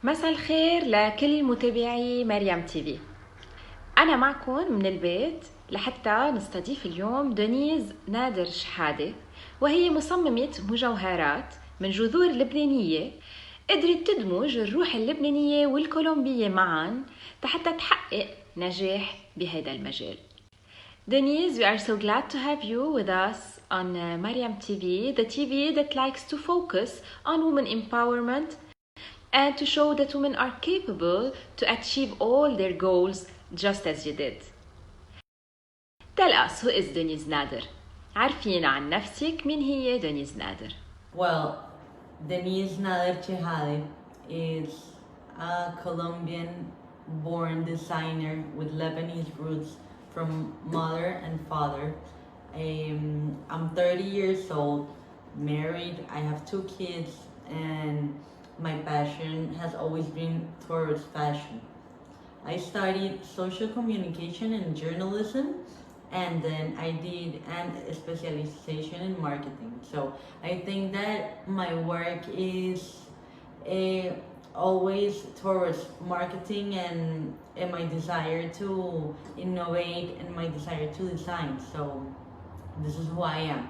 مساء الخير لكل متابعي مريم تيفي. أنا معكم من البيت لحتى نستضيف اليوم دنيز نادر شحادة، وهي مصممة مجوهرات من جذور لبنانية قدرت تدمج الروح اللبنانية والكولومبية معا حتى تحقق نجاح بهذا المجال. Denise, we are so glad to have you with us on Mariam TV, the TV that likes to focus on women empowerment and to show that women are capable to achieve all their goals just as you did. Tell us, who is Denise Nader? عرفينا عن نفسك، مين هي دنيز نادر؟ Well, Denise Nader Chehade is a Colombian-born designer with Lebanese roots from mother and father. I'm 30 years old, married, I have 2 kids, and my passion has always been towards fashion. I studied social communication and journalism, and then I did a specialization in marketing. So I think that my work is always towards marketing and my desire to innovate and my desire to design. So this is who I am.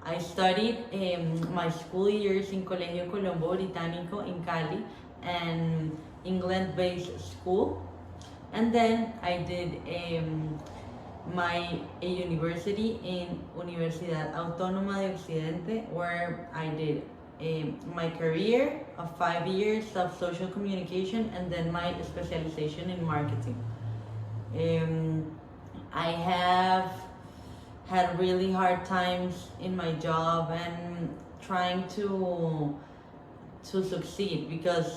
I studied my school years in Colegio Colombo Británico in Cali, an England-based school, and then I did my university in Universidad Autónoma de Occidente, where I did my career of 5 years of social communication and then my specialization in marketing. I have had really hard times in my job and trying to succeed, because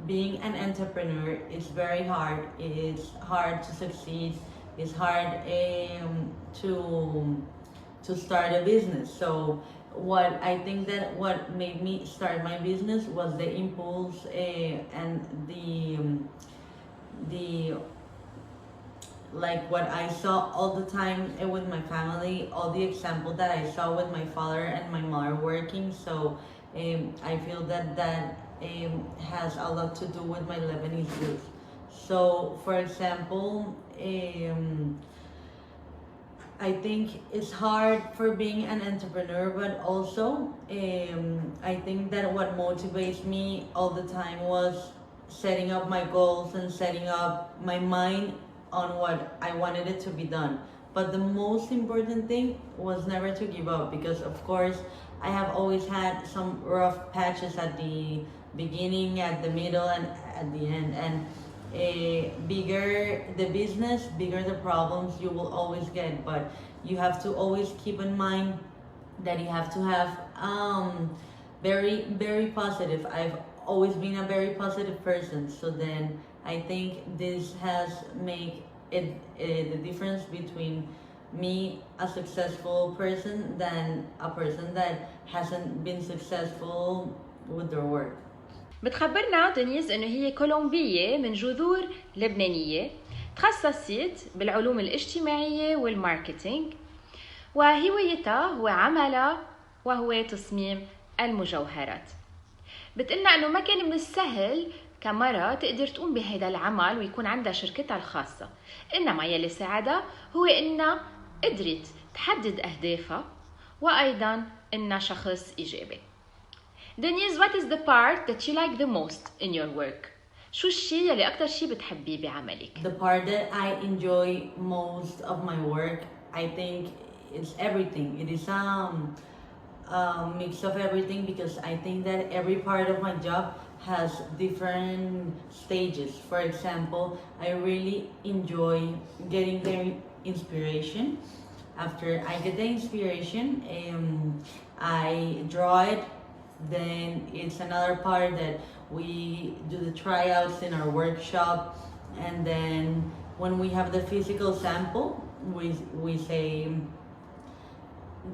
being an entrepreneur is very hard. It is hard to succeed. It's hard to start a business. So what I think that what made me start my business was the impulse and the like what I saw all the time with my family, all the example that I saw with my father and my mother working. So I feel that has a lot to do with my Lebanese roots. So for example, I think it's hard for being an entrepreneur, but also I think that what motivates me all the time was setting up my goals and setting up my mind on what I wanted it to be done. But the most important thing was never to give up, because of course I have always had some rough patches at the beginning, at the middle, and at the end. And bigger the business, bigger the problems you will always get. But you have to always keep in mind that you have to have very, very positive. I've always been a very positive person. So then I think this has made it the difference between me, a successful person, than a person that hasn't been successful with their work. بتخبرنا دنيز انه هي كولومبية من جذور لبنانية، تخصصت بالعلوم الاجتماعية والماركتينج، وهوايتها هو عملها وهو تصميم المجوهرات. بتقلنا انه ما كان من السهل كمرة تقدر تقوم بهذا العمل ويكون عندها شركتها الخاصة، انما يلي ساعدها هو انها قدرت تحدد اهدافها وايضا انها شخص ايجابي. Denise, what is the part that you like the most in your work? شو الشيء يلي أكتر شيء بتحبيه بعملك؟ The part that I enjoy most of my work, I think it's everything. It is a mix of everything, because I think that every part of my job has different stages. For example, I really enjoy getting the inspiration. After I get the inspiration, I draw it. Then it's another part that we do the tryouts in our workshop, and then when we have the physical sample, we say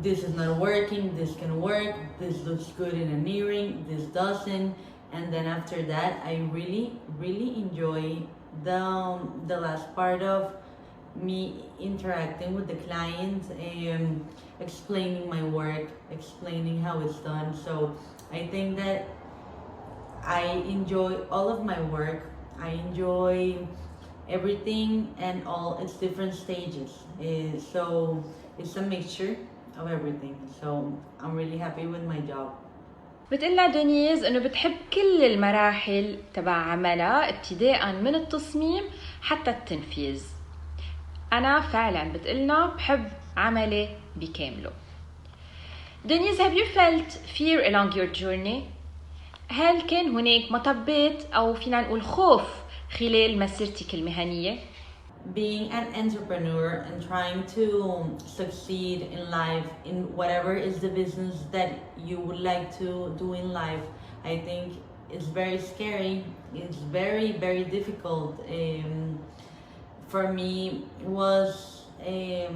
this is not working, this can work, this looks good in an earring, this doesn't. And then after that, I really enjoy the last part of me interacting with the client, explaining my work, explaining how it's done. So I think that I enjoy all of my work. I enjoy everything and all its different stages. So it's a mixture of everything. So I'm really happy with my job. بتقلنا دونيز انه بتحب كل المراحل تبع عملها ابتداء من التصميم حتى التنفيذ. انا فعلا بتقلنا بحب عملي بكامله. دونيز, have you felt fear along your journey? هل كان هناك مطبات او فينا نقول خوف خلال مسيرتك المهنية؟ Being an entrepreneur and trying to succeed in life in whatever is the business that you would like to do in life, I think it's very scary. It's very, very difficult. For me, was a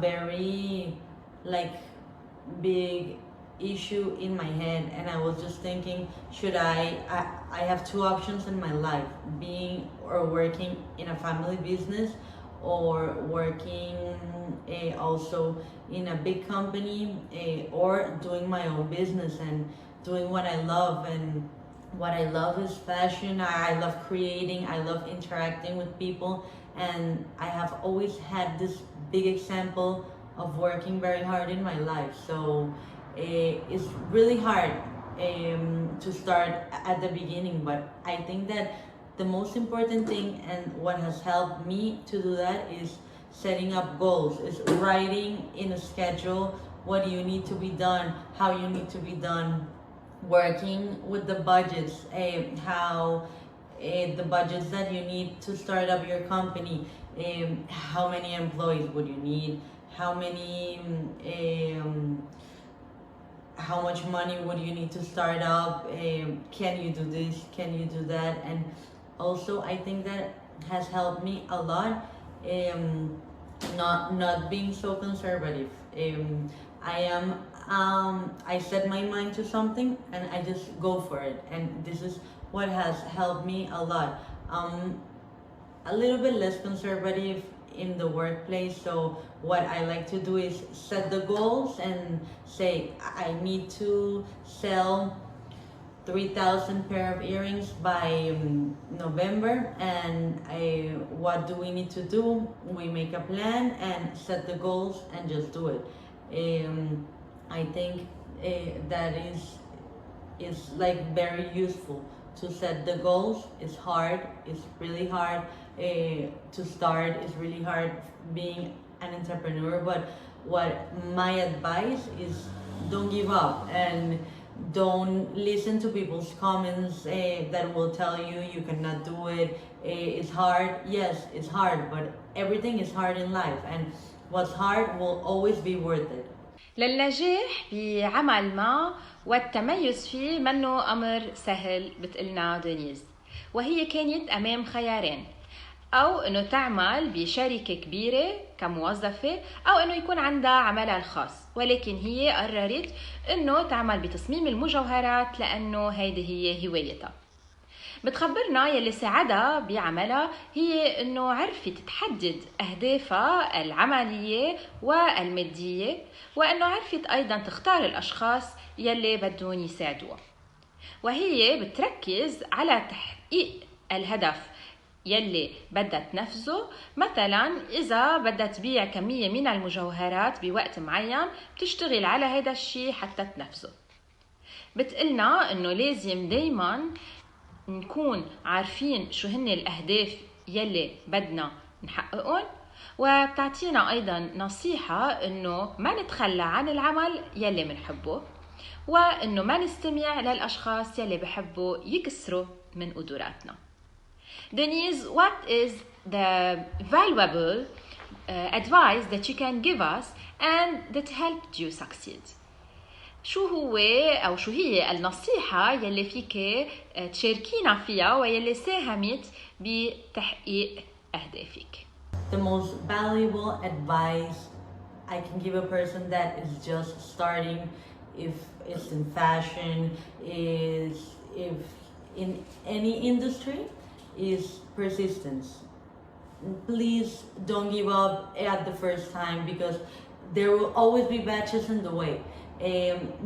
very like big issue in my head, and I was just thinking, should I have two options in my life, being or working in a family business or working also in a big company, or doing my own business and doing what I love. And what I love is fashion. I love creating, I love interacting with people, and I have always had this big example of working very hard in my life. So it's really hard to start at the beginning, but I think that the most important thing and what has helped me to do that is setting up goals, is writing in a schedule what you need to be done, how you need to be done, working with the budgets, how the budgets that you need to start up your company, how many employees would you need, how much money would you need to start up, can you do this, can you do that. And also I think that has helped me a lot, not being so conservative. I set my mind to something and I just go for it, and this is what has helped me a lot. A little bit less conservative in the workplace, so what I like to do is set the goals and say I need to sell 3,000 pair of earrings by November, and what do we need to do? We make a plan and set the goals and just do it. I think that is like very useful to set the goals. It's hard, it's really hard to start, it's really hard being an entrepreneur, but what my advice is, don't give up and don't listen to people's comments that will tell you you cannot do it. It's hard. Yes, it's hard, but everything is hard in life, and what's hard will always be worth it. للنجاح بعمل ما والتميز فيه منه أمر سهل بتقلنا دونيز، وهي كانت أمام خيارين: أو أنه تعمل بشركة كبيرة كموظفة، أو أنه يكون عندها عملها الخاص، ولكن هي قررت أنه تعمل بتصميم المجوهرات لأنه هيدي هي هوايتها. بتخبرنا يلي ساعدها بعملها هي أنه عرفت تحدد أهدافها العملية والمادية، وأنه عرفت أيضا تختار الأشخاص يلي بدهم يساعدوها، وهي بتركز على تحقيق الهدف يلي بدها تنفذه. مثلا إذا بدها تبيع كمية من المجوهرات بوقت معين بتشتغل على هذا الشيء حتى تنفذه. بتقلنا إنه لازم دايما نكون عارفين شو هن الأهداف يلي بدنا نحققهم، وبتعطينا أيضا نصيحة إنه ما نتخلى عن العمل يلي منحبه، وإنه ما نستمع للأشخاص يلي بحبوا يكسروا من قدراتنا. Denise, what is the valuable advice that you can give us and that helped you succeed? شو هو أو شو هي النصيحة يلي فيك تشاركينا فيها ويلي ساهمت بتحقيق أهدافك؟ The most valuable advice I can give a person that is just starting, if it's in fashion, if in any industry, is persistence. Please don't give up at the first time, because there will always be batches in the way.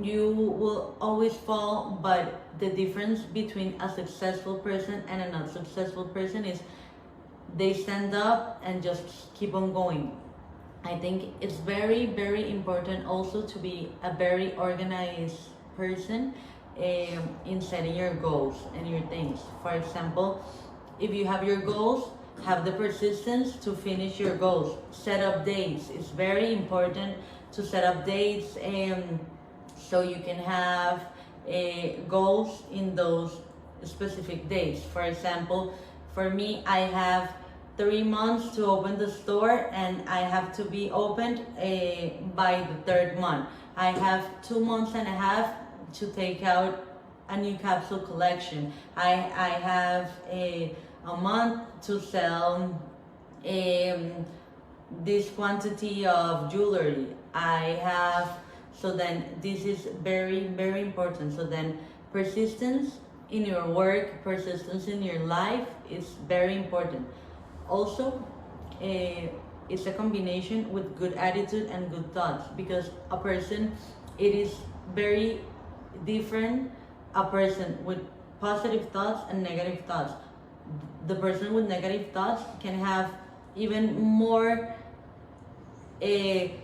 You will always fall, but the difference between a successful person and a not successful person is they stand up and just keep on going. I think it's very, very important also to be a very organized person in setting your goals and your things. For example, if you have your goals, have the persistence to finish your goals. Set up dates. It's very important to set up dates so you can have goals in those specific dates. For example, for me, I have 3 months to open the store and I have to be opened by the third month. I have 2 months and a half to take out a new capsule collection. I have a month to sell this quantity of jewelry. I have, so then this is very, very important. So then persistence in your work, persistence in your life is very important. Also, it's a combination with good attitude and good thoughts, because a person, it is very different, a person with positive thoughts and negative thoughts. The person with negative thoughts can have even more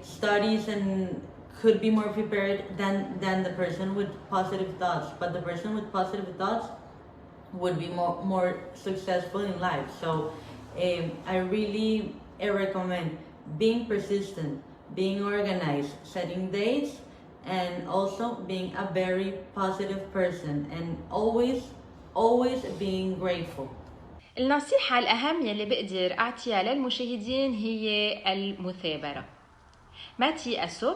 studies and could be more prepared than the person with positive thoughts, but the person with positive thoughts would be more successful in life. So I really recommend being persistent, being organized, setting dates, and also being a very positive person, and always being grateful. النصيحة الأهم يلي بقدر أعطيها للمشاهدين هي المثابرة. ما تيأسوا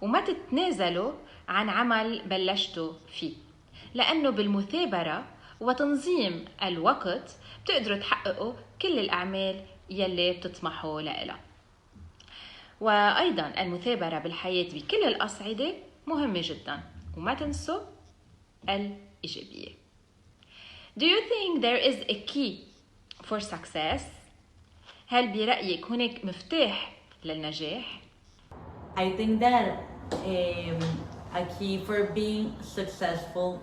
وما تتنازلوا عن عمل بلشتوا فيه، لأنه بالمثابرة وتنظيم الوقت بتقدروا تحققوا كل الأعمال يلي بتطمحوا لها. وأيضا المثابرة بالحياة بكل الأصعدة مهمة جدا، وما تنسوا الإيجابية. Do you think there is a key for success? هل برأيك هناك مفتاح للنجاح؟ I think that a key for being successful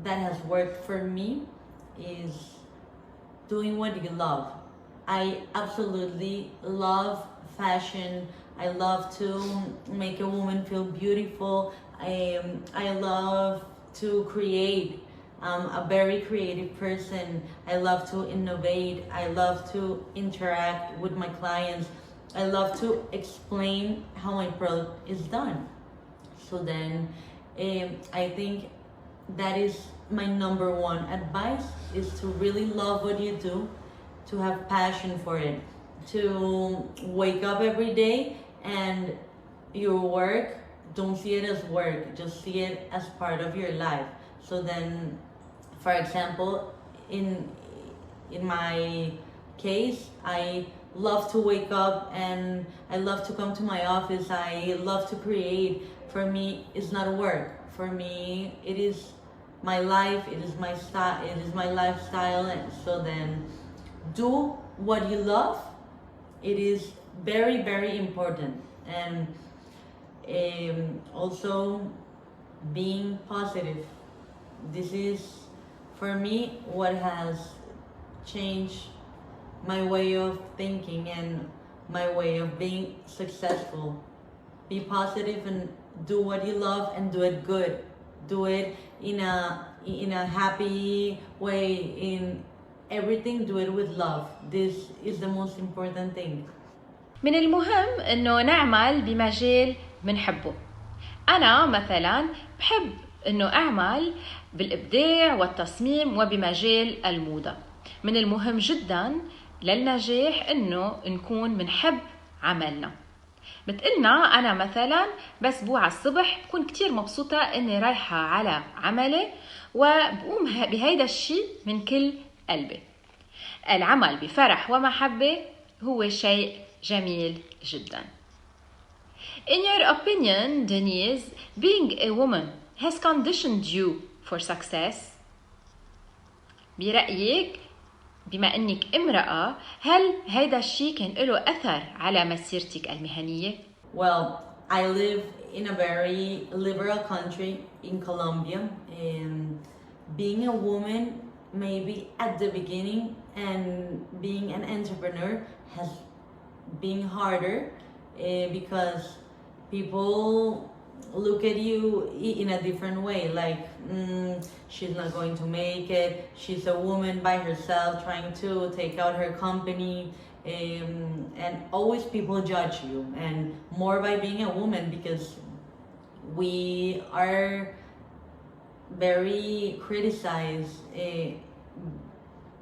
that has worked for me is doing what you love. I absolutely love fashion. I love to make a woman feel beautiful. I love to create. I'm a very creative person. I love to innovate. I love to interact with my clients. I love to explain how my product is done. So then I think that is my number one advice, is to really love what you do, to have passion for it, to wake up every day and your work, don't see it as work, just see it as part of your life. So then, for example, in my case, I love to wake up and I love to come to my office. I love to create. For me, it's not work. For me, it is my life. It is my style. It is my lifestyle. And so then, do what you love. It is very, very important. And also being positive. This is, for me, what has changed my way of thinking and my way of being successful. Be positive and do what you love and do it good. Do it in a happy way. In everything, do it with love. This is the most important thing. من المهم إنه نعمل بمجال منحبه. أنا مثلاً بحب إنه أعمل بالإبداع والتصميم وبمجال الموضة. من المهم جداً للنجاح إنه نكون منحب عملنا. بتقلنا أنا مثلاً بس بوعى الصبح بكون كتير مبسوطة إني رايحة على عملي وبقوم بهيدا الشيء من كل قلبي. العمل بفرح ومحبة هو شيء جميل جداً. In your opinion, Denise, being a woman has conditioned you for success? برأيك بما أنك امرأة، هل هيدا الشيء كان له أثر على مسيرتك المهنية؟ Well, I live in a very liberal country in Colombia, and being a woman maybe at the beginning and being an entrepreneur has been harder, because people look at you in a different way, like, she's not going to make it, she's a woman by herself trying to take out her company, and always people judge you, and more by being a woman, because we are very criticized,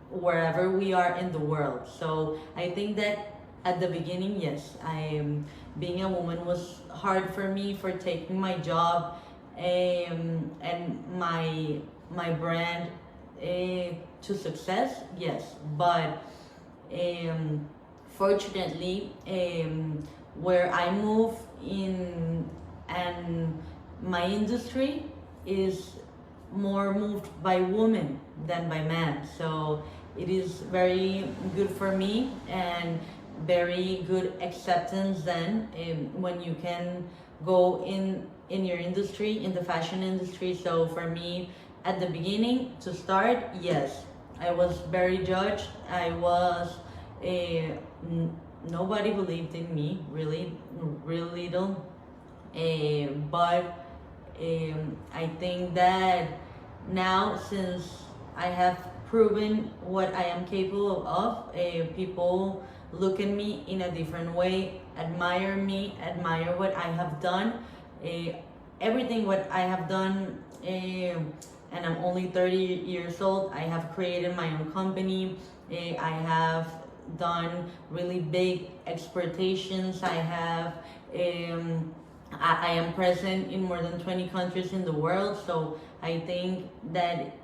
wherever we are in the world. So I think that at the beginning, yes, being a woman was hard for me, for taking my job, and my brand, to success. Yes, but fortunately, where I move in, and my industry is more moved by women than by men. So it is very good for me, and very good acceptance then, when you can go in your industry, in the fashion industry. So for me, at the beginning, to start, yes, I was very judged. I was, nobody believed in me, really, really little. But I think that now, since I have proven what I am capable of, people look at me in a different way, admire me, admire what I have done, everything what I have done, and I'm only 30 years old. I have created my own company. I have done really big exportations. I am present in more than 20 countries in the world. So I think that,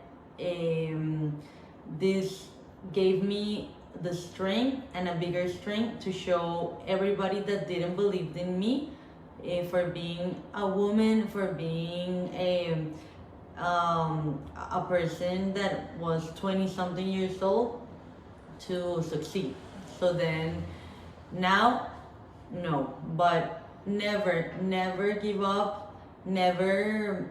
this gave me the strength, and a bigger strength, to show everybody that didn't believe in me, for being a woman, for being a person that was 20 something years old, to succeed. So then now, no, but never give up, never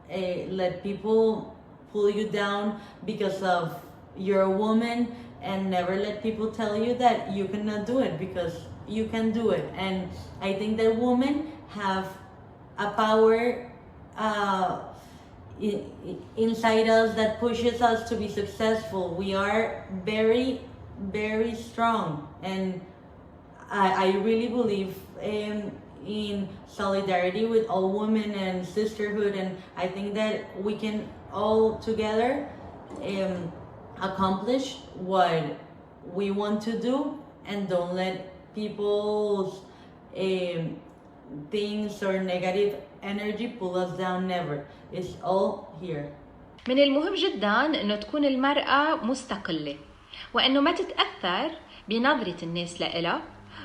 let people pull you down because of you're a woman, and never let people tell you that you cannot do it, because you can do it. And I think that women have a power, inside us, that pushes us to be successful. We are very, very strong, and I really believe in solidarity with all women, and sisterhood, and I think that we can all together accomplish what we want to do, and don't let people's things or negative energy pull us down. Never. It's all here. من المهم جدا انه تكون المرأة مستقلة، وانه ما تتأثر بنظرة الناس لإلها،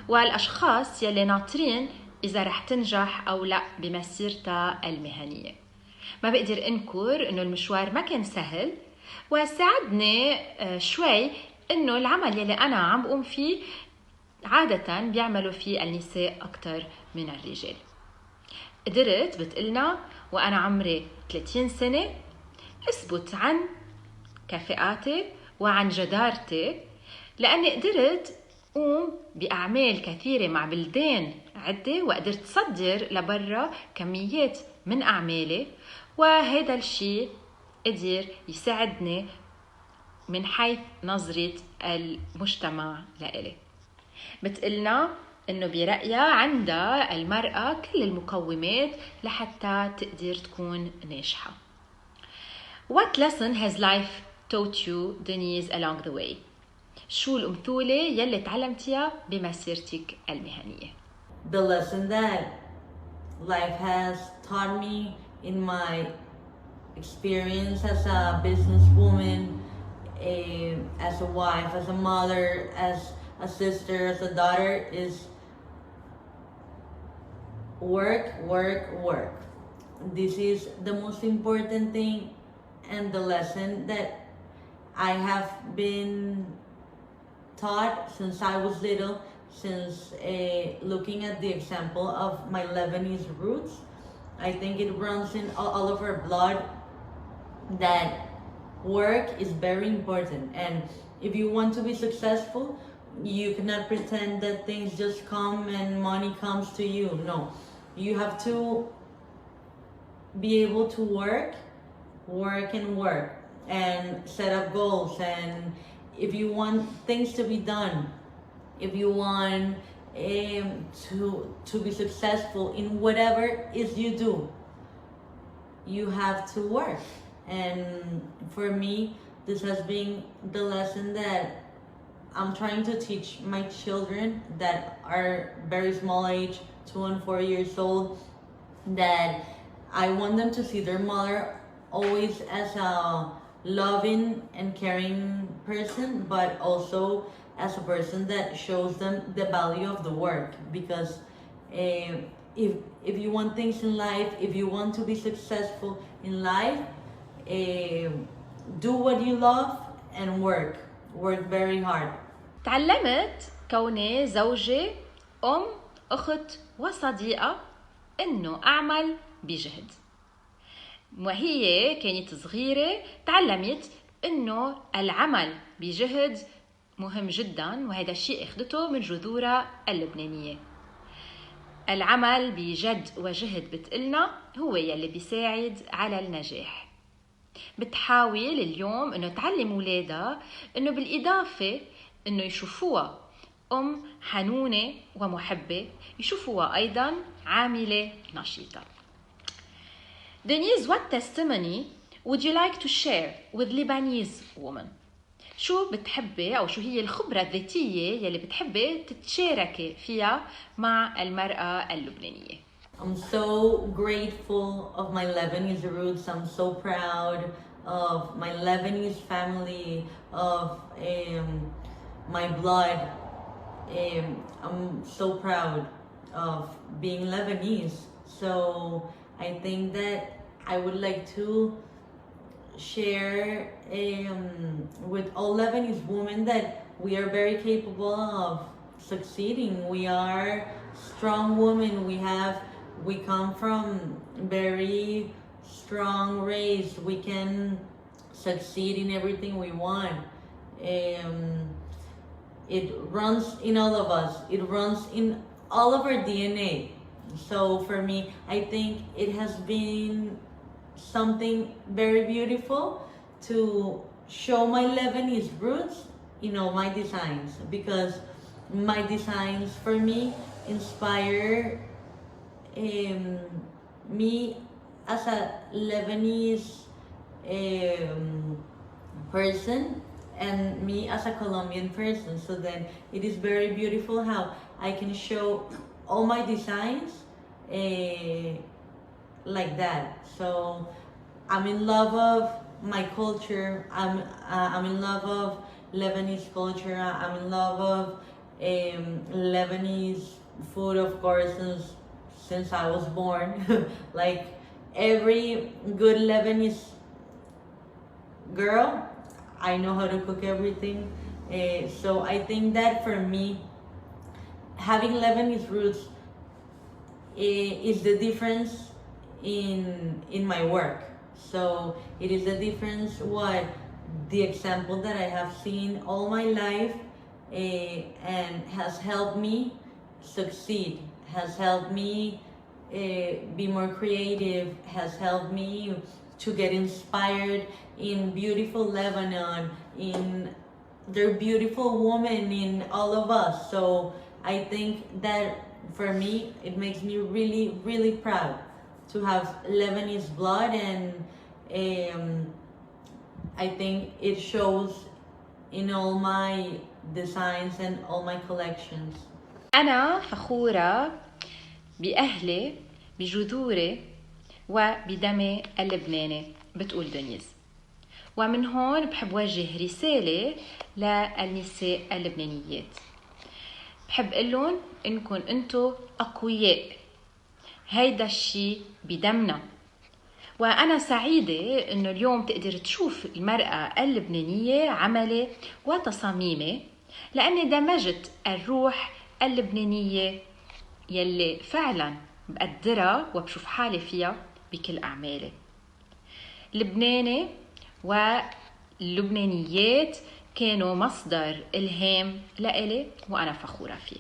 والاشخاص يلي ناطرين اذا رح تنجح او لا بمسيرتها المهنية. ما بقدر انكر انه المشوار ما كان سهل، وساعدني شوي انه العمل يلي انا عم بقوم فيه عادة بيعملوا فيه النساء اكتر من الرجال. قدرت بتقلنا وانا عمري 30 سنة اثبت عن كفاءاتي وعن جدارتي، لاني قدرت قوم بأعمال كثيرة مع بلدان عدة، وقدرت تصدر لبرا كميات من أعمالي، وهذا الشيء قدر يساعدني من حيث نظرة المجتمع لإلي. بتقلنا إنه برأيها عندها المرأة كل المقومات لحتى تقدر تكون ناجحة. What lesson has life taught you, Denise, along the way? شو الأمثلة يلي تعلمتيها بمسيرتك المهنية؟ The lesson that life has taught me in my experience as a businesswoman, as a wife, as a mother, as a sister, as a daughter, is work, work, work. This is the most important thing, and the lesson that I have been taught since I was little, since looking at the example of my Lebanese roots, I think it runs in all of our blood that work is very important. And if you want to be successful, you cannot pretend that things just come and money comes to you. No, you have to be able to work and set up goals. And if you want things to be done, if you want to be successful in whatever is you do, you have to work. And for me, this has been the lesson that I'm trying to teach my children that are very small age, 2 and 4 years old, that I want them to see their mother always as a loving and caring person, but also as a person that shows them the value of the work. Because if you want things in life, if you want to be successful in life, do what you love and work very hard. تعلمت كوني زوجة، أم، أخت وصديقة إنه أعمل بجهد. وهي كانت صغيرة تعلمت إنه العمل بجهد مهم جدا، وهذا الشيء أخذته من جذورها اللبنانية. العمل بجد وجهد بتقلنا هو يلي بيساعد على النجاح. بتحاول اليوم إنه تعلم ولادها إنه بالإضافة إنه يشوفوها أم حنونة ومحبة، يشوفوها أيضا عاملة نشيطة. Denise, what testimony would you like to share with Lebanese women? شو بتحبي أو شو هي الخبرة الذاتية يلي بتحبي تتشاركي فيها مع المرأة اللبنانية؟ I'm so grateful of my Lebanese roots. I'm so proud of my Lebanese family, of my blood. I'm so proud of being Lebanese. So I think that I would like to share with all Lebanese women that we are very capable of succeeding. We are strong women. We come from very strong race. We can succeed in everything we want. It runs in all of us. It runs in all of our DNA. So for me, I think it has been something very beautiful to show my Lebanese roots in all my designs, because my designs for me inspire me as a Lebanese person and me as a Colombian person. So then it is very beautiful how I can show all my designs like that. So I'm in love of my culture. I'm in love of Lebanese culture. I'm in love of Lebanese food, of course, since I was born. Like every good Lebanese girl, I know how to cook everything. So I think that for me, having Lebanese roots is the difference in my work. So it is the difference what the example that I have seen all my life and has helped me succeed, has helped me be more creative, has helped me to get inspired in beautiful Lebanon, in their beautiful women, in all of us. So I think that for me, it makes me really, really proud to have Lebanese blood, and I think it shows in all my designs and all my collections. أنا فخورة بأهلي، بجذوري وبدمي اللبناني، بتقول دنيز. ومن هون بحب وجه رسالة للنساء اللبنانيات. بحب قلن إنكم أنتو أقوياء، هيدا الشي بدمنا. وأنا سعيدة إنه اليوم تقدر تشوف المرأة اللبنانية عملة وتصاميمة، لأني دمجت الروح اللبنانية يلي فعلا بقدرها وبشوف حالي فيها بكل أعمالي. لبناني واللبنانيات كانوا مصدر إلهام لإلي وأنا فخورة فيه.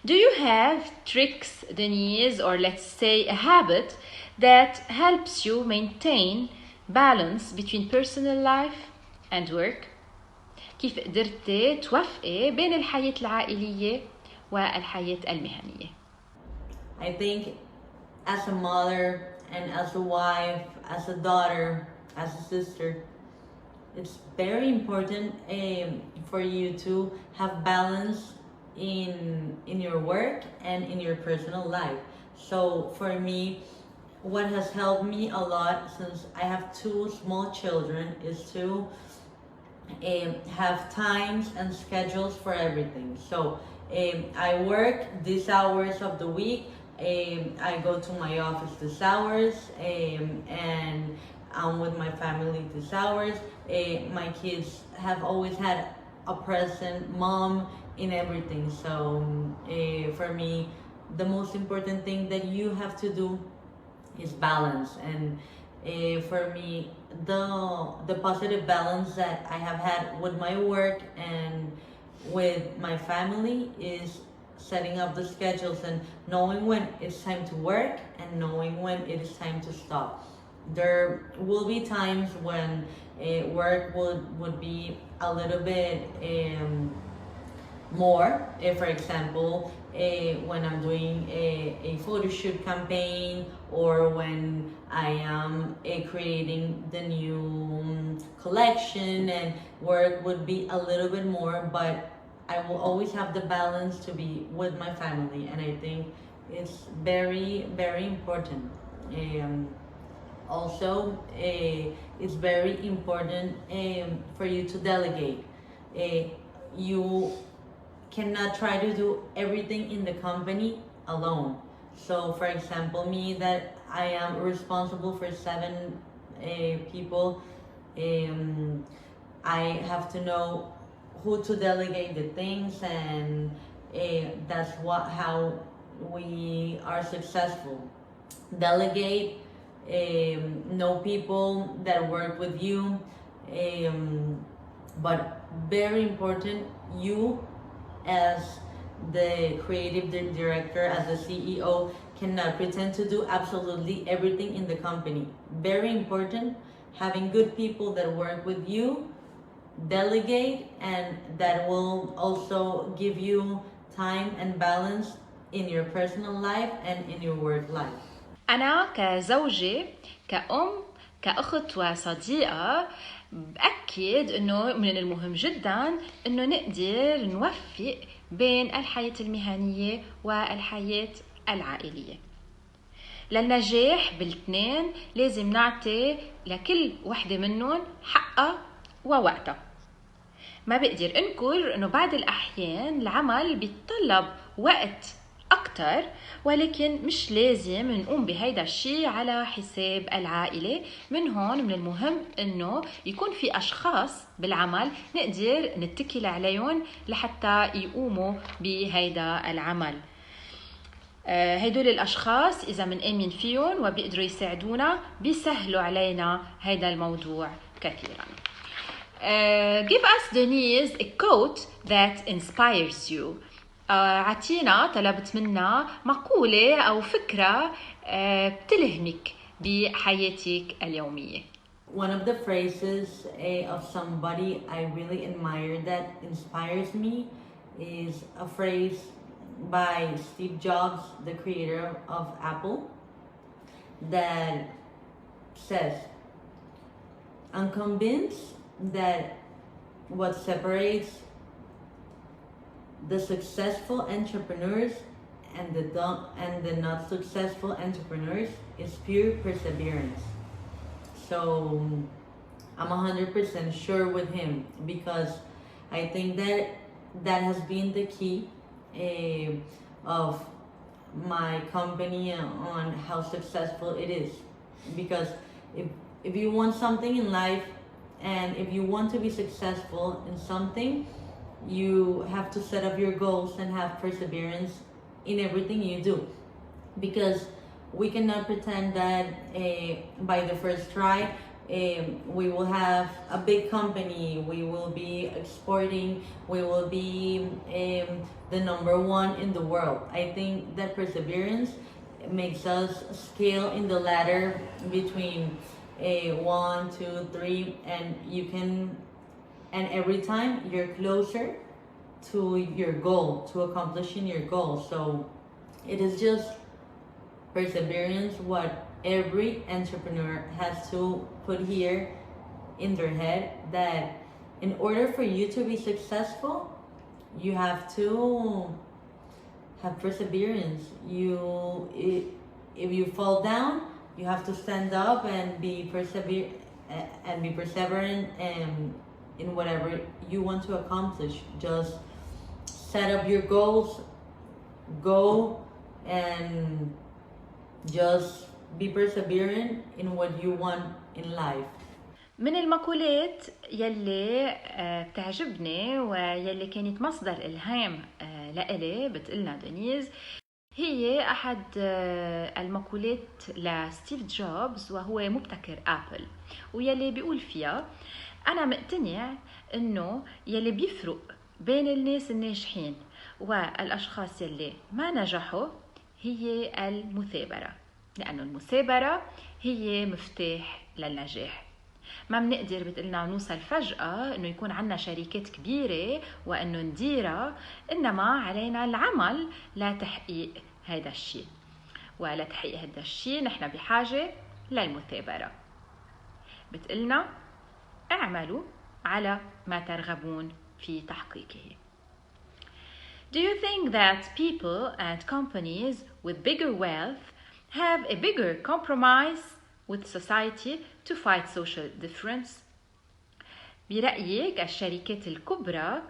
Do you have tricks, Denise, or let's say a habit that helps you maintain balance between personal life and work? كيف قدرتي توفقي بين الحياة العائلية والحياة المهنية؟ I think as a mother and as a wife, as a daughter, as a sister, it's very important for you to have balance in your work and in your personal life. So for me, what has helped me a lot since I have two small children is to have times and schedules for everything. So I work these hours of the week. I go to my office these hours, and I'm with my family these hours. My kids have always had a present mom in everything. So for me, the most important thing that you have to do is balance. And for me, the positive balance that I have had with my work and with my family is setting up the schedules and knowing when it's time to work and knowing when it is time to stop. There will be times when work would be a little bit more. For example, when I'm doing a photo shoot campaign, or when I am creating the new collection, and work would be a little bit more, but I will always have the balance to be with my family, and I think it's very, very important. Also, it's very important for you to delegate. You cannot try to do everything in the company alone. So for example, me, that I am responsible for 7 people, I have to know who to delegate the things, and that's how we are successful. Delegate, know people that work with you, but very important, you as the creative director, as the CEO, cannot pretend to do absolutely everything in the company. Very important, having good people that work with you, delegate, and that will also give you time and balance in your personal life and in your work life. أنا كزوجة، كأم، كأخت وصديقة، بأكد أنه من المهم جدا أنه نقدر نوفق بين الحياة المهنية والحياة العائلية. للنجاح بالاثنين لازم نعطي لكل وحدة منهم حقها ووقتها. ما بقدر أنكر أنه بعض الأحيان العمل بيتطلب وقت أكتر، ولكن مش لازم نقوم بهيدا الشيء على حساب العائلة. من هون من المهم أنه يكون في أشخاص بالعمل نقدر نتكل عليهم لحتى يقوموا بهيدا العمل. هيدول الأشخاص إذا منآمن فيهم وبيقدروا يساعدونا بيسهلوا علينا هيدا الموضوع كثيرا. Give us, Denise, a quote that inspires you. عطينا، طلبت منا مقولة أو فكرة بتلهمك بحياتك اليومية. One of the phrases of somebody I really admire that inspires me is a phrase by Steve Jobs, the creator of Apple, that says, "I'm convinced that what separates the successful entrepreneurs and the not successful entrepreneurs is pure perseverance." So I'm 100% sure with him, because I think that has been the key of my company on how successful it is. Because if you want something in life, and if you want to be successful in something, you have to set up your goals and have perseverance in everything you do, because we cannot pretend that by the first try we will have a big company, we will be exporting, we will be the number one in the world. I think that perseverance makes us scale in the ladder between one, two, three, and you can, and every time you're closer to your goal, to accomplishing your goal. So it is just perseverance what every entrepreneur has to put here in their head, that in order for you to be successful, you have to have perseverance. If you fall down, you have to stand up and be perseverant in whatever you want to accomplish. Just set up your goals, go, and just be perseverant in what you want in life. من المقولات يلي بتعجبني ويلي كانت مصدر إلهام لإلي بتقلنا دنيز، هي أحد المقولات لستيف جوبز وهو مبتكر آبل، ويلي بيقول فيها: أنا مقتنع إنه يلي بيفرق بين الناس الناجحين والأشخاص يلي ما نجحوا هي المثابرة، لأنه المثابرة هي مفتاح للنجاح. ما بنقدر بتقلنا نوصل فجأة إنه يكون عنا شركات كبيرة وإنه نديرها، إنما علينا العمل لتحقيق هذا الشيء، ولتحقيق هذا الشيء نحن بحاجة للمثابرة. بتقلنا اعملوا على ما ترغبون في تحقيقه. Do you think that people and companies with bigger wealth have a bigger compromise with society to fight social difference? برأيك الشركات الكبرى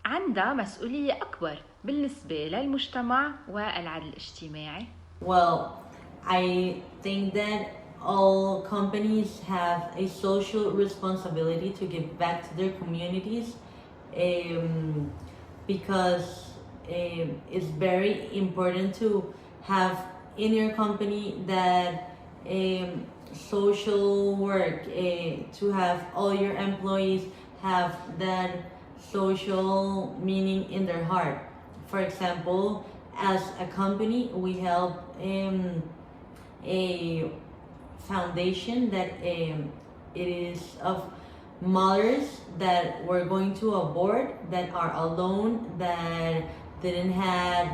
عندها مسؤولية أكبر بالنسبة للمجتمع والعدل الاجتماعي؟ Well, I think that all companies have a social responsibility to give back to their communities, because it's very important to have in your company that social work, to have all your employees have that social meaning in their heart. For example, as a company, we help a foundation that it is of mothers that were going to abort, that are alone, that didn't have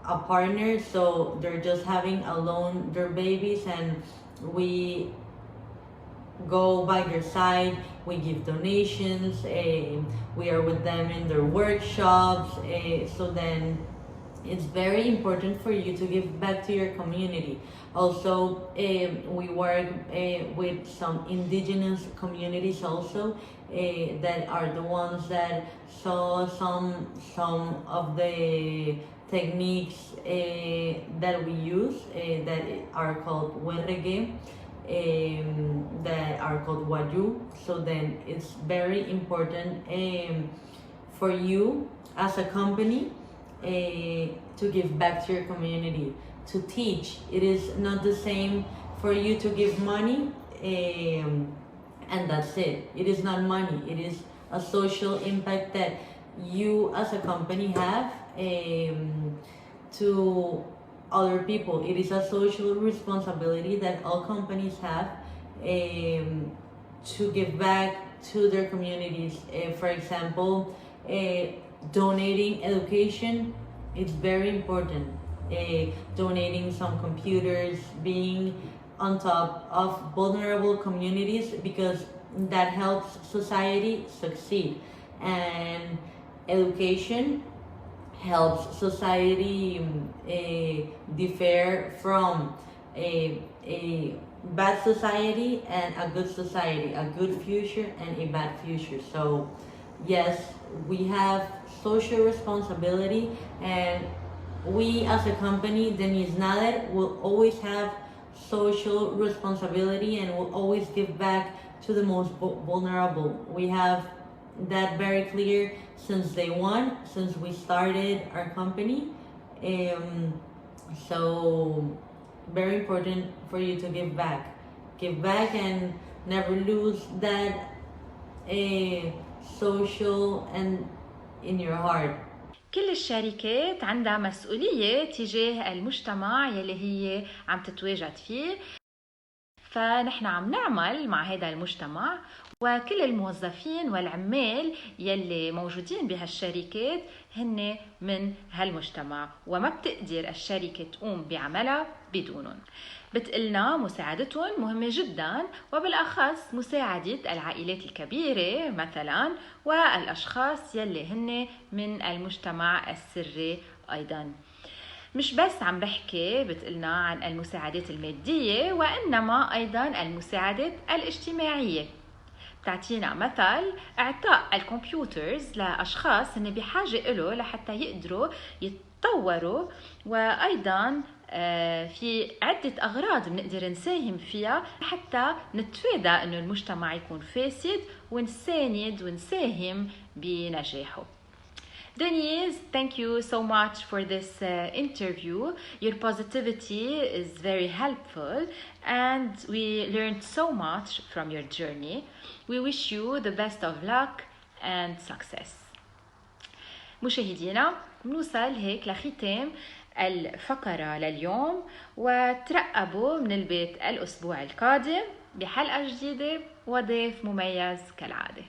a partner, so they're just having alone their babies, and we go by their side, we give donations, we are with them in their workshops, so then it's very important for you to give back to your community. Also, we work with some indigenous communities also, that are the ones that saw some of the techniques that we use, that are called werege, that are called waju. So then it's very important for you as a company to give back to your community, to teach. It is not the same for you to give money and that's it. It is not money. It is a social impact that you as a company have to other people. It is a social responsibility that all companies have to give back to their communities. For example, donating education is very important. Donating some computers, being on top of vulnerable communities, because that helps society succeed, and education helps society differ from a bad society and a good society, a good future and a bad future. So yes, we have social responsibility, and we as a company, Denise Nader, will always have social responsibility and will always give back to the most vulnerable. We have that very clear since day one, since we started our company. So very important for you to give back and never lose that social and in your heart. كل الشركات عندها مسؤولية تجاه المجتمع يلي هي عم تتواجد فيه، فنحن عم نعمل مع هذا المجتمع، وكل الموظفين والعمال يلي موجودين بهالشركات هن من هالمجتمع، وما بتقدر الشركة تقوم بعملها بدونهم. بتقلنا مساعدتهم مهمة جدا، وبالأخص مساعدة العائلات الكبيرة مثلا، والأشخاص يلي هن من المجتمع السري أيضا. مش بس عم بحكي بتقلنا عن المساعدات المادية، وإنما أيضا المساعدات الاجتماعية. بتعطينا مثل إعطاء الكمبيوترز لأشخاص هن بحاجة له لحتى يقدروا يتطوروا، وأيضا في عدة أغراض بنقدر نساهم فيها حتى نتفادى أنه المجتمع يكون فاسد، ونساند ونساهم بنجاحه. Denise, thank you so much for this interview. Your positivity is very helpful, and we learned so much from your journey. We wish you the best of luck and success. مشاهدينا، بنوصل هيك لختام الفقرة لليوم، وترقبوا من البيت الأسبوع القادم بحلقة جديدة وضيف مميز كالعادة.